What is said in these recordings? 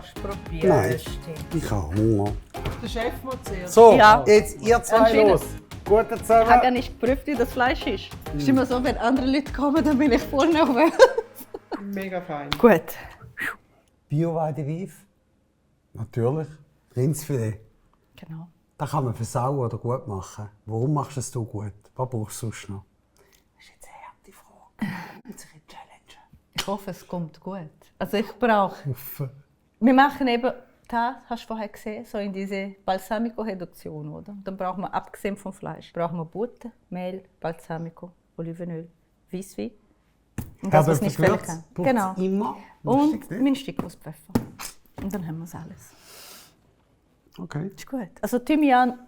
darfst probieren. Nein, Stimmt. ich habe Hunger. Der Chef muss zuerst. So, Ja. jetzt ihr zwei Anscheinend. los. Guten Ich habe zusammen. gar nicht geprüft, wie das Fleisch ist. Es ist immer so, wenn andere Leute kommen, dann bin ich vorne auf. Mega fein. Gut. Bio-Weidebeef. Natürlich. Rindsfilet. Genau. Das kann man versauen oder gut machen. Warum machst du es so gut? Was brauchst du sonst noch? Das ist jetzt eine harte Frage. Unsere Challenge. Ich hoffe, es kommt gut. Also ich brauche... Hoffe. Wir machen eben, das hast du vorher gesehen, so in diese Balsamico-Reduktion, oder? Dann brauchen wir, abgesehen vom Fleisch, brauchen wir Butter, Mehl, Balsamico, Olivenöl, Weisswein. Und das, was nicht fehlen kann. Genau. Immer. Und mein Stück aus Pfeffer. Und dann haben wir es alles. Okay. Ist gut. Also Thymian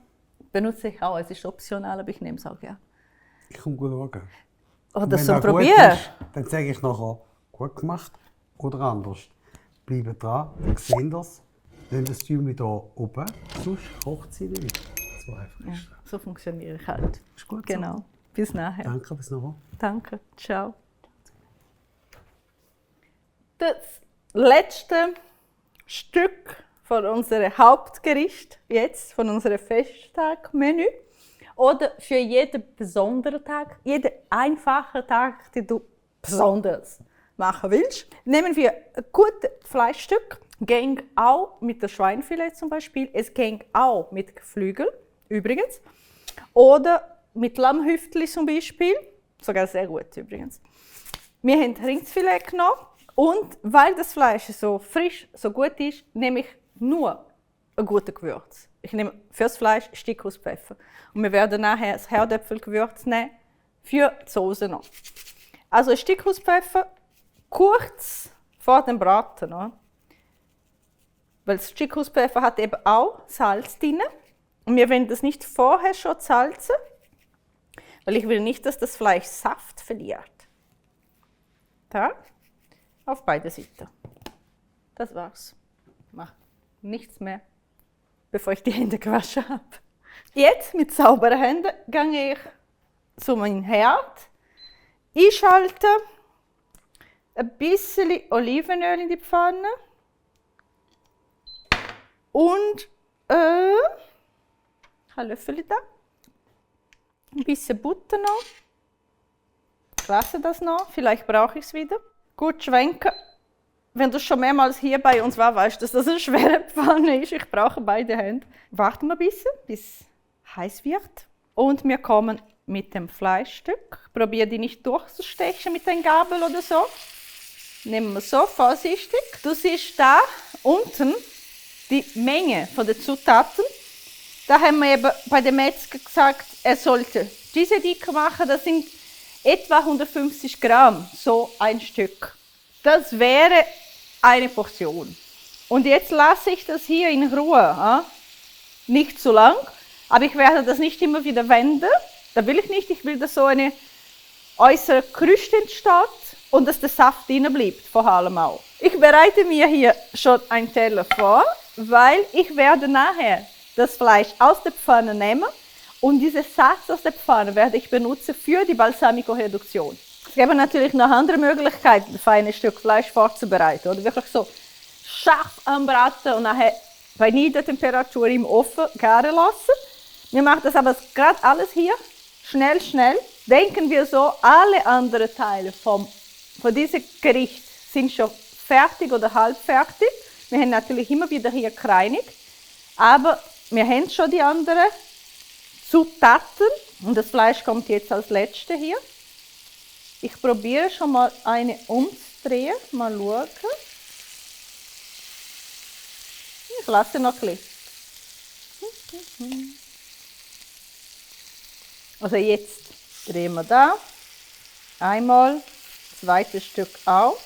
benutze ich auch, es ist optional, aber ich nehme es auch gerne. Ich komme gut schauen. Oder Wenn so das gut probieren. ist, dann sage ich nachher, gut gemacht oder anders. Bleibt dran, dann sehen das. Dann das Tümi hier oben, sonst kocht sie nicht. So einfach Ja, ist das. so funktioniere ich halt. Ist gut so. Genau. Bis nachher. Danke, bis nachher. Danke. Ciao. Das letzte Stück von unserem Hauptgericht, jetzt von unserem Festtagmenü. Oder für jeden besonderen Tag, jeden einfachen Tag, den du besonders machen willst, nehmen wir ein gutes Fleischstück. Ging auch mit dem Schweinfilet zum Beispiel. Es ging auch mit Geflügel, übrigens. Oder mit Lammhüftli zum Beispiel. Sogar sehr gut übrigens. Wir haben Rindsfilet genommen. Und weil das Fleisch so frisch, so gut ist, nehme ich nur ein gutes Gewürz. Ich nehme für das Fleisch ein Stück aus Pfeffer. Und wir werden nachher das Herdöpfelgewürz nehmen für die Soße noch. Also ein Stück aus Pfeffer kurz vor dem Braten. Oder? Weil das Stück aus Pfeffer hat eben auch Salz drin. Und wir wollen das nicht vorher schon salzen, weil ich will nicht, dass das Fleisch Saft verliert. Da. Auf beide Seiten. Das war's. Mach nichts mehr, bevor ich die Hände gewaschen habe. Jetzt mit sauberen Händen gehe ich zu meinem Herd. Ich schalte ein bisschen Olivenöl in die Pfanne und ein Löffel da. Ein bisschen Butter noch. Ich lasse das noch, vielleicht brauche ich es wieder. Gut schwenken. Wenn du schon mehrmals hier bei uns war, weißt du, dass das eine schwere Pfanne ist. Ich brauche beide Hände. Warten wir ein bisschen, bis es heiß wird. Und wir kommen mit dem Fleischstück. Probiere die nicht durchzustechen mit der Gabel oder so. Nehmen wir so vorsichtig. Du siehst da unten die Menge von den Zutaten. Da haben wir eben bei dem Metzger gesagt, er sollte diese Dicke machen. Das sind etwa 150 Gramm, so ein Stück. Das wäre eine Portion. Und jetzt lasse ich das hier in Ruhe. Nicht zu lang, aber ich werde das nicht immer wieder wenden. Das will ich nicht. Ich will, dass so eine äußere Kruste entsteht und dass der Saft drin bleibt, vor allem auch. Ich bereite mir hier schon einen Teller vor, weil ich werde nachher das Fleisch aus der Pfanne nehmen. Und diesen Satz aus der Pfanne werde ich benutzen für die Balsamico-Reduktion. Es gibt natürlich noch andere Möglichkeiten, ein feines Stück Fleisch vorzubereiten. Oder wirklich so scharf anbraten und nachher bei Niedertemperatur im Ofen garen lassen. Wir machen das aber gerade alles hier, schnell, schnell. Denken wir so, alle anderen Teile von diesem Gericht sind schon fertig oder halb fertig. Wir haben natürlich immer wieder hier gereinigt, aber wir haben schon die anderen Zutaten und das Fleisch kommt jetzt als letzte hier. Ich probiere schon mal eine umzudrehen, mal schauen. Ich lasse noch ein bisschen. Also jetzt drehen wir da. Einmal, zweites Stück auch.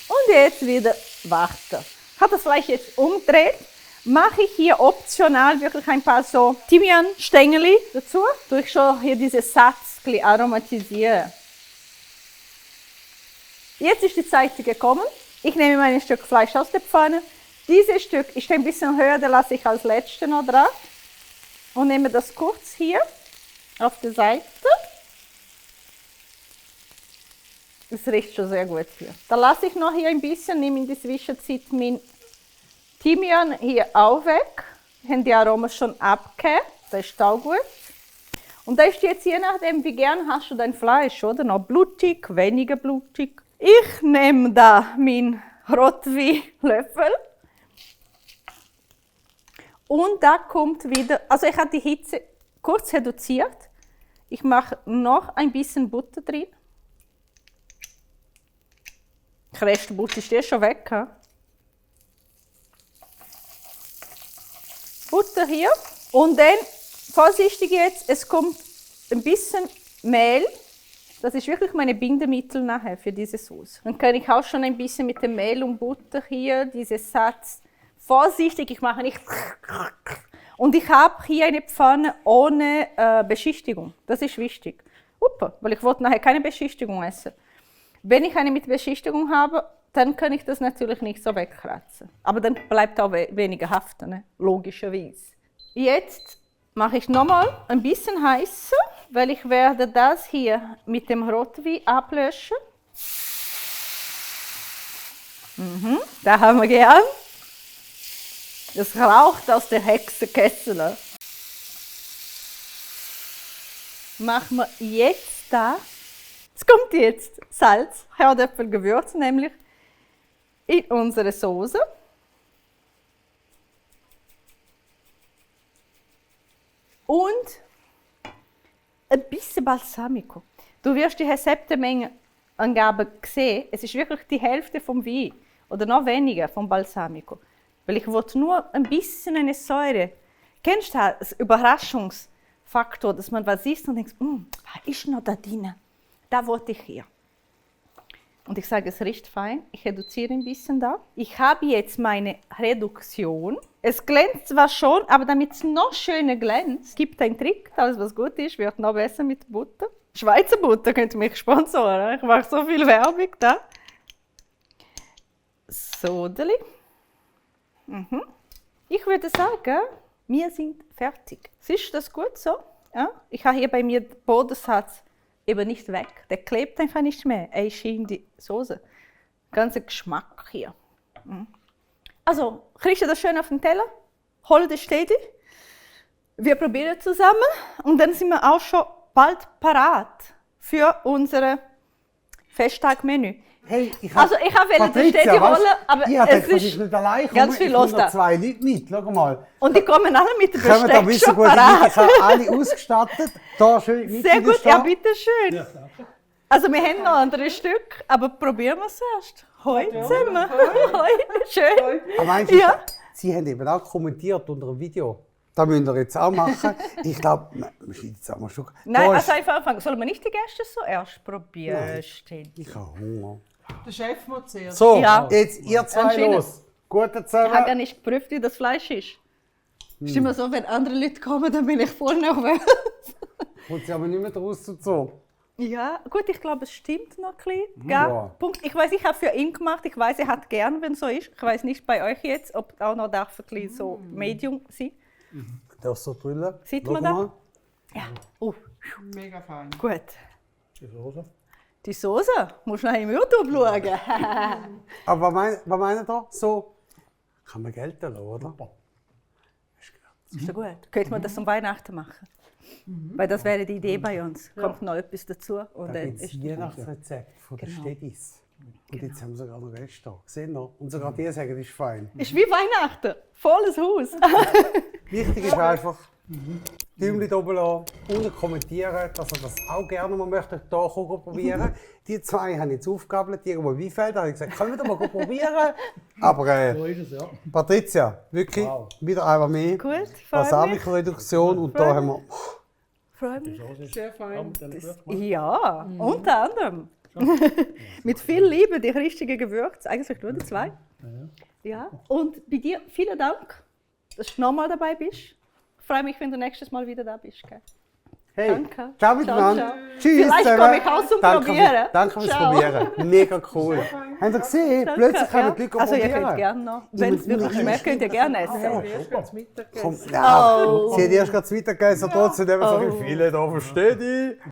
Und jetzt wieder warten. Ich habe das Fleisch jetzt umgedreht. Mache ich hier optional wirklich ein paar so Thymian-Stängel dazu. Durch schon hier diesen Satz aromatisieren. Jetzt ist die Zeit gekommen. Ich nehme mein Stück Fleisch aus der Pfanne. Dieses Stück ist ein bisschen höher, das lasse ich als letztes noch drauf. Und nehme das kurz hier auf der Seite. Es riecht schon sehr gut hier. Da lasse ich noch hier ein bisschen, nehme in der Zwischenzeit mein Thymian hier auch weg. Wir haben die Aromen schon abgegeben, das ist auch gut. Und da ist jetzt je nachdem, wie gern hast du dein Fleisch, oder? Noch blutig, weniger blutig. Ich nehme da meinen Rotweinlöffel. Und da kommt wieder, also ich habe die Hitze kurz reduziert. Ich mache noch ein bisschen Butter drin. Der Rest der Butter ist schon weg. He? Butter hier. Und dann, vorsichtig jetzt, es kommt ein bisschen Mehl. Das ist wirklich meine Bindemittel nachher für diese Sauce. Dann kann ich auch schon ein bisschen mit dem Mehl und Butter hier, diesen Satz, vorsichtig, ich mache nicht. Und ich habe hier eine Pfanne ohne Beschichtigung. Das ist wichtig. Weil ich wollte nachher keine Beschichtigung essen. Wenn ich eine mit Beschichtigung habe, dann kann ich das natürlich nicht so wegkratzen. Aber dann bleibt auch weniger haften, ne? Logischerweise. Jetzt mache ich nochmal ein bisschen heißer, weil ich werde das hier mit dem Rotwein ablöschen. Da haben wir gern. Das raucht aus der Hexenkessel. Machen wir jetzt da. Es kommt jetzt Salz, Herdöpfel, Gewürz, nämlich in unsere Soße. Und ein bisschen Balsamico. Du wirst die Rezeptemengenangabe sehen. Es ist wirklich die Hälfte vom Wein oder noch weniger vom Balsamico. Weil ich wollte nur ein bisschen eine Säure. Kennst du das Überraschungsfaktor, dass man was isst und denkt, was ist noch da drin? Da wollte ich hier. Und ich sage, es riecht fein. Ich reduziere ein bisschen da. Ich habe jetzt meine Reduktion. Es glänzt zwar schon, aber damit es noch schöner glänzt, gibt einen Trick. Alles, was gut ist, wird noch besser mit Butter. Schweizer Butter könnt ihr mich sponsoren. Ich mache so viel Werbung da. Sodeli. Ich würde sagen, wir sind fertig. Siehst du das gut so? Ja? Ich habe hier bei mir den Bodensatz eben nicht weg. Der klebt einfach nicht mehr. Er ist hier in die Soße. Ganzer Geschmack hier. Also, kriegst du das schön auf den Teller, hol das steady. Wir probieren zusammen und dann sind wir auch schon bald parat für unser Festtagmenü. Hey, ich wollte das steady holen, aber es ist nicht allein ganz viel los da. 2 Leute mit, schau mal. Und die kommen alle mit dem Kommen da Besteck schon gut rein. Ich parat. habe alle ausgestattet. Da schön mit. Sehr gut, ja bitteschön. Ja, also wir haben noch 3 Stück, aber probieren wir es erst. Hoi zusammen. Hoi, schön. Aber meinst du, Ja. Sie haben eben auch kommentiert unter dem Video. Das müsst ihr jetzt auch machen. Ich glaube, wir schneiden jetzt auch mal schon. Nein, also einfach anfangen. Sollen wir nicht die Gäste so erst probieren? Ich habe Hunger. Der Chef muss zuerst. So, Ja. jetzt ihr zwei Anscheinend. los. Guten Ich habe zusammen. ja nicht geprüft, wie das Fleisch ist. Ist immer so, wenn andere Leute kommen, dann bin ich voll nervös. Kommt sie aber nicht mehr draus so. Ja, gut, ich glaube, es stimmt noch ein bisschen. Ja. Gell? Punkt. Ich weiß, ich habe für ihn gemacht. Ich weiß, er hat gern, wenn es so ist. Ich weiß nicht bei euch jetzt, ob auch noch darf ein bisschen so Medium sein. Darf so drüllen? Sieht Schau man da? mal. Ja. Mega fein. Gut. Die Soße. Die Soße musst du noch im YouTube schauen. Aber was meint ihr? So kann man gelten lassen, oder? Ist ja gut. Könnte man das zum Weihnachten machen? Weil das wäre die Idee bei uns. Kommt noch etwas dazu. Und Da dann gibt es ist Weihnachtsrezept von den Genau. Städtis. Und jetzt haben wir sogar noch Rest da. Seht ihr? Und sogar die sagen, das ist fein. ist wie Weihnachten. Volles Haus. Wichtig ist einfach, Däumchen oben lassen, unten kommentieren, dass ihr das auch gerne mal möchtet, hier probieren. Die zwei haben jetzt aufgegabelt, irgendwo in Weinfeld, da habe ich gesagt, können wir doch mal probieren. Aber So ist es, ja. Patricia, wirklich, wieder einmal mehr. Gut, freue mich. Balsamico-Reduktion und da haben wir... Freue mich. So ist Sehr fein. Ja, unter anderem. Mit viel Liebe die richtigen Gewürze, eigentlich nur die 2. Ja. Und bei dir vielen Dank, dass du nochmal dabei bist. Ich freue mich, wenn du nächstes Mal wieder da bist. Gell? Hey, Danke. ciao miteinander. Ciao. Tschüss Vielleicht zusammen. komme ich auch zum Probieren. Danke fürs Ciao. Probieren. Mega cool. Habt ihr gesehen? Danke, Plötzlich können ja. die Leute Also ihr probieren. könnt gerne noch, wenn es wirklich schmeckt, könnt ihr gerne essen. Erst ganz Mittagessen. Komm, ja. Oh. Sie hat erst gerade zu Mittag gegessen, trotzdem nehmen wir so viele da, versteht ihr?